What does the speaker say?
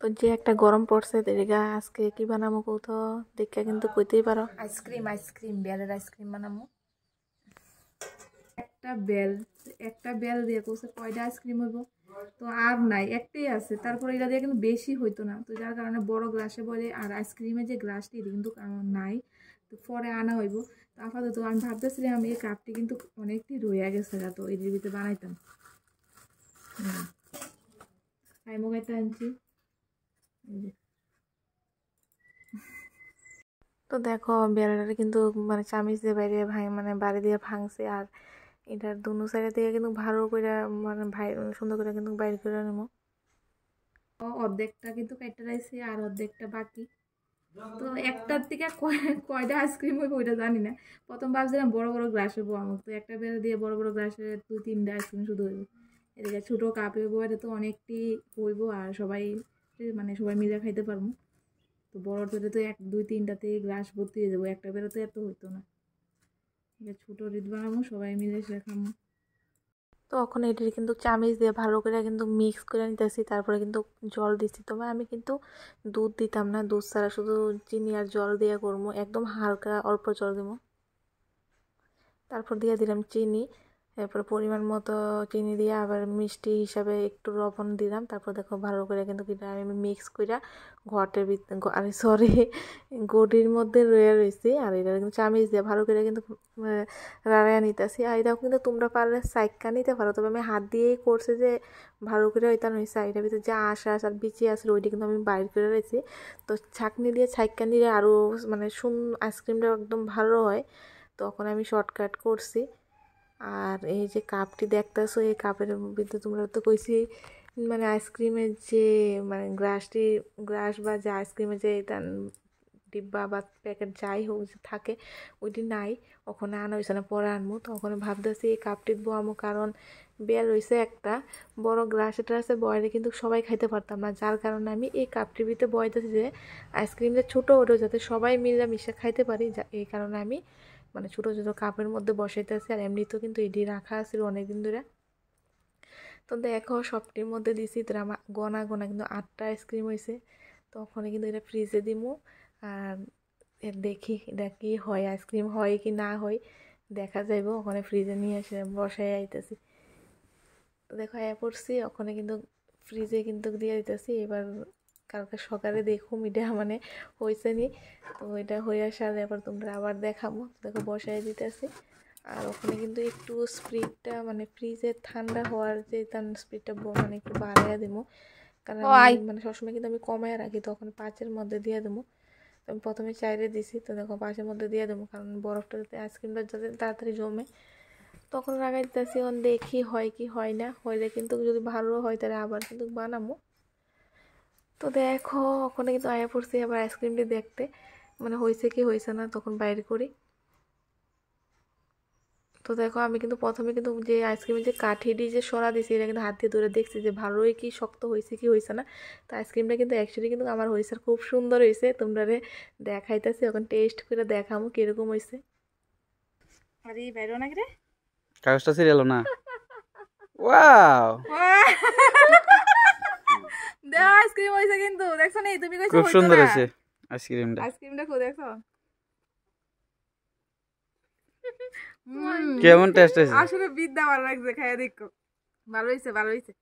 তো যে একটা গরম পড়ছে তেরিগা আজকে কি বানাবো কৌ তো দেখে কিন্তু কইতেই পারো। আইসক্রিম বেলের আইসক্রিম বানাবো। একটা বেল দিয়ে কইছে কয়টা আইসক্রিম হইব, তো আর নাই একটাই আছে। তারপরে এটা দিয়ে কিন্তু বেশি হইতো না, তো যার কারণে বড় গ্লাসে বলে। আর আইসক্রিমের যে গ্লাসটি এটা কিন্তু আমার নাই, তো পরে আনা হইব। তো আপাতত আমি ভাবতেছিলাম আমি এই কাপটি কিন্তু অনেকটি রয়ে গেছে, তো এর ভিতরে বানাইতাম। মোগাইটা আনছি। তো দেখো বেড়াটা কিন্তু মানে চামিচ দিয়ে বাইরে মানে বাড়ি দিয়ে ভাঙছে। আর এটার দুনো সাইডে থেকে কিন্তু ভালো করে মানে সুন্দর করে কিন্তু বাইরে করে নেবো। অর্ধেকটা কিন্তু কেটে রাখছি আর অর্ধেকটা বাকি। তো একটার থেকে কয়টা আইসক্রিম হইব ওইটা জানি না। প্রথম ভাবছিলাম বড় বড় গ্লাস হইব আমার, তো একটা বেলা দিয়ে বড় বড় গ্লাসে 2-3টা আইসক্রিম শুধু হইব। এদিকে ছোটো কাপ হইব, এটা তো অনেকটি হইব আর সবাই মানে সবাই মিলে খাইতে পারবো। তো বড় তো 1-2-3টাতে গ্লাস ভর্তি হয়ে যাবো, একটা বেলা তো এত হইতো না। ছোট রিড বানাবো, সবাই মিলে সে খাবো। তো ওখানে এটি কিন্তু চামিচ দিয়ে ভালো করে কিন্তু মিক্স করে নিতেছি। তারপরে কিন্তু জল দিচ্ছি। তবে আমি কিন্তু দুধ দিতাম না, দুধ ছাড়া শুধু চিনি আর জল দিয়ে করবো। একদম হালকা অল্প জল দেবো। তারপর দিয়ে দিলাম চিনি, এরপর পরিমাণ মতো চিনি দিয়ে আবার মিষ্টি হিসাবে একটু লবণ দিলাম। তারপর দেখো ভালো করে কিন্তু আমি মিক্স করে ঘটের ভিতরে আরে সরি গডির মধ্যে রয়ে রয়েছি। আর এটা কিন্তু চামিচ দিয়ে ভালো করে কিন্তু রাড়াইয়া নিতেছি। আর এটাও কিন্তু তোমরা পারলে সাইক্কা নিতে পারো, তবে আমি হাত দিয়েই করছি যে ভালো করে ওইটা হয়েছে। আর এটার ভিতরে যা আশ আর বিচি আছে ওইটা কিন্তু আমি বাইর করে রয়েছি। তো ছাঁকনি দিয়ে সাইক্কা নিলে আরও মানে আইসক্রিমটা একদম ভালো হয়। তখন আমি শর্টকাট করছি। আর এই যে কাপটি দেখতেছো, এই কাপের ভিতরে তোমরা তো কইছি মানে আইসক্রিমের যে মানে গ্লাস বা যে আইসক্রিমের যে এটা ডিব্বা বা প্যাকেট যাই হোক থাকে ওইটি নাই, ওখানে আনা হয়েছে না, পরে আনবো। তো ওখানে ভাবতেছি এই কাপটি বোয়ামো, কারণ বের হয়েছে একটা বড় গ্লাস এটা আছে বয়লে কিন্তু সবাই খাইতে পারতাম না। যার কারণে আমি এই কাপটির ভিতরে বয়তেছি যে আইসক্রিমটা ছোটো ওটা যাতে সবাই মিলে মিশে খাইতে পারি। এই কারণে আমি মানে ছোটো ছোটো কাপের মধ্যে বসাইতেছি। আর এমনিতেও কিন্তু এটি রাখা আছিল অনেকদিন ধরে। তো দেখো সবটির মধ্যে দিছি, তো আমার গোনা গোনা কিন্তু 8টা আইসক্রিম হয়েছে। তো ওখানে কিন্তু এটা ফ্রিজে দিমু। আর দেখি এটা কি হয়, আইসক্রিম হয় কি না হয় দেখা যাইব। ওখানে ফ্রিজে নিয়ে এসে বসাই আইতেছি। তো দেখো পড়ছি ওখানে কিন্তু ফ্রিজে কিন্তু দিয়ে দিতেছি। এবার কালকে সকালে দেখুম এটা মানে হয়েছে নি। তো এটা হয়ে আসার এবার তোমরা আবার দেখাবো। দেখো বসাই দিতেছি। আর ওখানে কিন্তু একটু স্পিডটা মানে ফ্রিজের ঠান্ডা হওয়ার যে স্পিডটা মানে একটু বাড়াইয়া দেবো। কারণ মানে সবসময় কিন্তু আমি কমায় রাখি, তখন 5-এর মধ্যে দিয়ে দেবো। আমি প্রথমে 4-এ দিছি, তো দেখো 5-এর মধ্যে দিয়ে দেবো, কারণ বরফটা যাতে আইসক্রিমটা যাতে তাড়াতাড়ি জমে। তখন লাগাই দিতেছি, এখন দেখি হয় কি হয় না। হইলে কিন্তু যদি ভালো হয় তাহলে আবার কিন্তু বানাবো। তো দেখো ওখানে কিন্তু আয়া পড়ছি আবার আইসক্রিমটি দেখতে, মানে হয়েছে কি হয়েছে না তখন বাইর করি। তো দেখো আমি কিন্তু প্রথমে কিন্তু যে আইসক্রিমের যে কাঠিটি যে সরা দিয়েছি এটা কিন্তু হাত দিয়ে ধরে দেখছি যে ভালোই কি শক্ত হয়েছে কি হয়েছে না। তো আইসক্রিমটা কিন্তু অ্যাকচুয়ালি কিন্তু আমার হয়েছে, খুব সুন্দর হয়েছে। তোমরা দেখাইতেছি, এখন টেস্ট করে দেখামো কিরকম হয়েছে। আরে বাইরে না রে কাগজটা সিরিয়াল না। ওয়াও দেখ আইসক্রিম হয়েছে কিন্তু দেখছো না, তুমি কইছো খুব হইতো সুন্দর না। হয়েছে আইসক্রিমটা খুব দেখছো কেমন টেস্ট হয়েছে? আসলে বিদ্যা ভালো লাগছে, খাইয়া দেখো ভালো হয়েছে ভালো হয়েছে।